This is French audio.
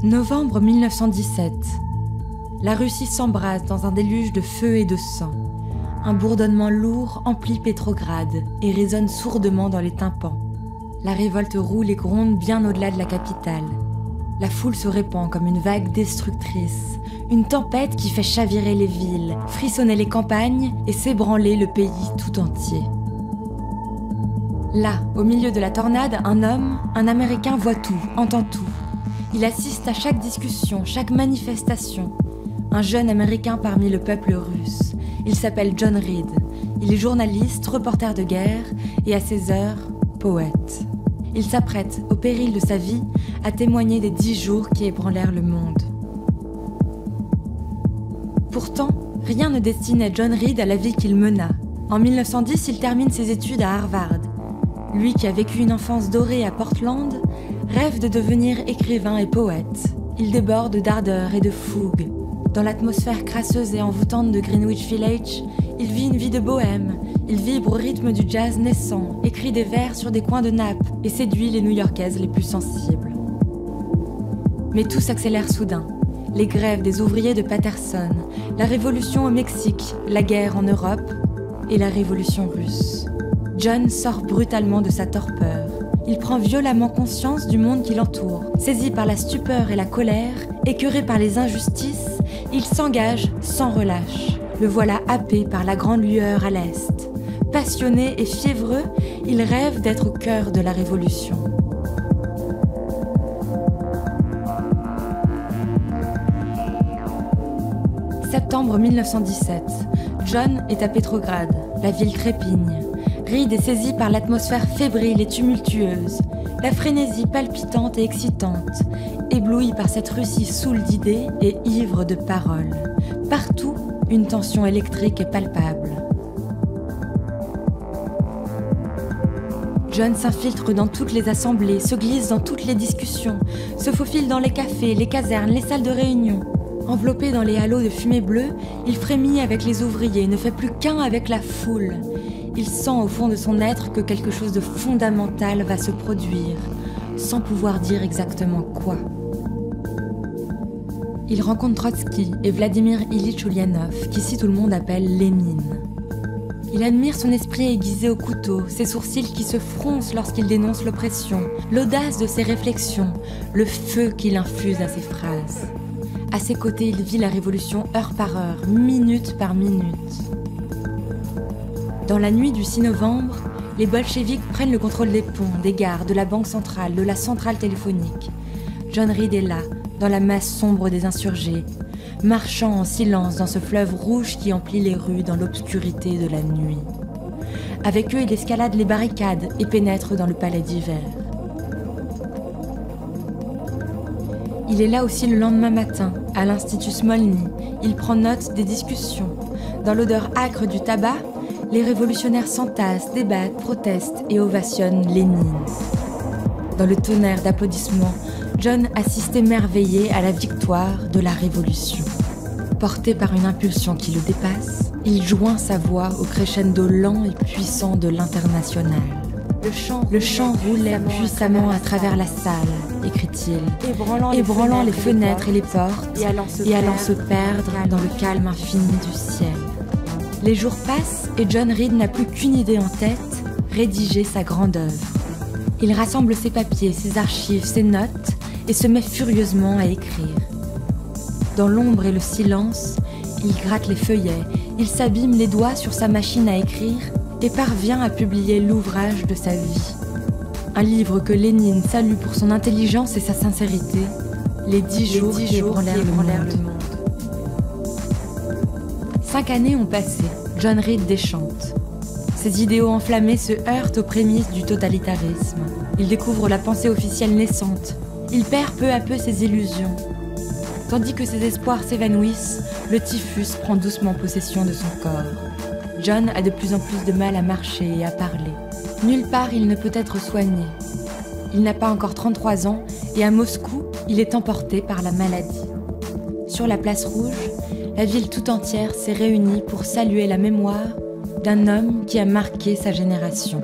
Novembre 1917. La Russie s'embrase dans un déluge de feu et de sang. Un bourdonnement lourd emplit Pétrograd et résonne sourdement dans les tympans. La révolte roule et gronde bien au-delà de la capitale. La foule se répand comme une vague destructrice, une tempête qui fait chavirer les villes, frissonner les campagnes et s'ébranler le pays tout entier. Là, au milieu de la tornade, un homme, un Américain voit tout, entend tout. Il assiste à chaque discussion, chaque manifestation. Un jeune Américain parmi le peuple russe. Il s'appelle John Reed. Il est journaliste, reporter de guerre et à ses heures, poète. Il s'apprête, au péril de sa vie, à témoigner des 10 jours qui ébranlèrent le monde. Pourtant, rien ne destinait John Reed à la vie qu'il mena. En 1910, il termine ses études à Harvard. Lui qui a vécu une enfance dorée à Portland, rêve de devenir écrivain et poète. Il déborde d'ardeur et de fougue. Dans l'atmosphère crasseuse et envoûtante de Greenwich Village, il vit une vie de bohème. Il vibre au rythme du jazz naissant, écrit des vers sur des coins de nappe et séduit les New-Yorkaises les plus sensibles. Mais tout s'accélère soudain. Les grèves des ouvriers de Patterson, la révolution au Mexique, la guerre en Europe et la révolution russe. John sort brutalement de sa torpeur. Il prend violemment conscience du monde qui l'entoure. Saisi par la stupeur et la colère, écœuré par les injustices, il s'engage sans relâche. Le voilà happé par la grande lueur à l'est. Passionné et fiévreux, il rêve d'être au cœur de la révolution. Septembre 1917. John est à Pétrograd. La ville trépigne. Reed est saisi par l'atmosphère fébrile et tumultueuse, la frénésie palpitante et excitante, ébloui par cette Russie saoule d'idées et ivre de paroles. Partout, une tension électrique est palpable. John s'infiltre dans toutes les assemblées, se glisse dans toutes les discussions, se faufile dans les cafés, les casernes, les salles de réunion. Enveloppé dans les halos de fumée bleue, il frémit avec les ouvriers, ne fait plus qu'un avec la foule. Il sent au fond de son être que quelque chose de fondamental va se produire, sans pouvoir dire exactement quoi. Il rencontre Trotsky et Vladimir Ilitch Ulyanov, qu'ici tout le monde appelle Lénine. Il admire son esprit aiguisé au couteau, ses sourcils qui se froncent lorsqu'il dénonce l'oppression, l'audace de ses réflexions, le feu qu'il infuse à ses phrases. À ses côtés, il vit la révolution heure par heure, minute par minute. Dans la nuit du 6 novembre, les bolcheviks prennent le contrôle des ponts, des gares, de la banque centrale, de la centrale téléphonique. John Reed est là, dans la masse sombre des insurgés, marchant en silence dans ce fleuve rouge qui emplit les rues dans l'obscurité de la nuit. Avec eux, il escalade les barricades et pénètre dans le palais d'hiver. Il est là aussi le lendemain matin, à l'Institut Smolny. Il prend note des discussions. Dans l'odeur âcre du tabac, les révolutionnaires s'entassent, débattent, protestent et ovationnent Lénine. Dans le tonnerre d'applaudissements, John assiste émerveillé à la victoire de la révolution. Porté par une impulsion qui le dépasse, il joint sa voix au crescendo lent et puissant de l'Internationale. Le chant roulait puissamment à travers la salle, écrit-il, ébranlant les fenêtres et les portes et allant se perdre dans le calme infini du ciel. Les jours passent et John Reed n'a plus qu'une idée en tête, rédiger sa grande œuvre. Il rassemble ses papiers, ses archives, ses notes et se met furieusement à écrire. Dans l'ombre et le silence, il gratte les feuillets, il s'abîme les doigts sur sa machine à écrire et parvient à publier l'ouvrage de sa vie. Un livre que Lénine salue pour son intelligence et sa sincérité, les 10 jours qui ébranlèrent le monde. 5 années ont passé, John Reed déchante. Ses idéaux enflammés se heurtent aux prémices du totalitarisme. Il découvre la pensée officielle naissante. Il perd peu à peu ses illusions. Tandis que ses espoirs s'évanouissent, le typhus prend doucement possession de son corps. John a de plus en plus de mal à marcher et à parler. Nulle part il ne peut être soigné. Il n'a pas encore 33 ans et à Moscou, il est emporté par la maladie. Sur la place rouge, la ville tout entière s'est réunie pour saluer la mémoire d'un homme qui a marqué sa génération.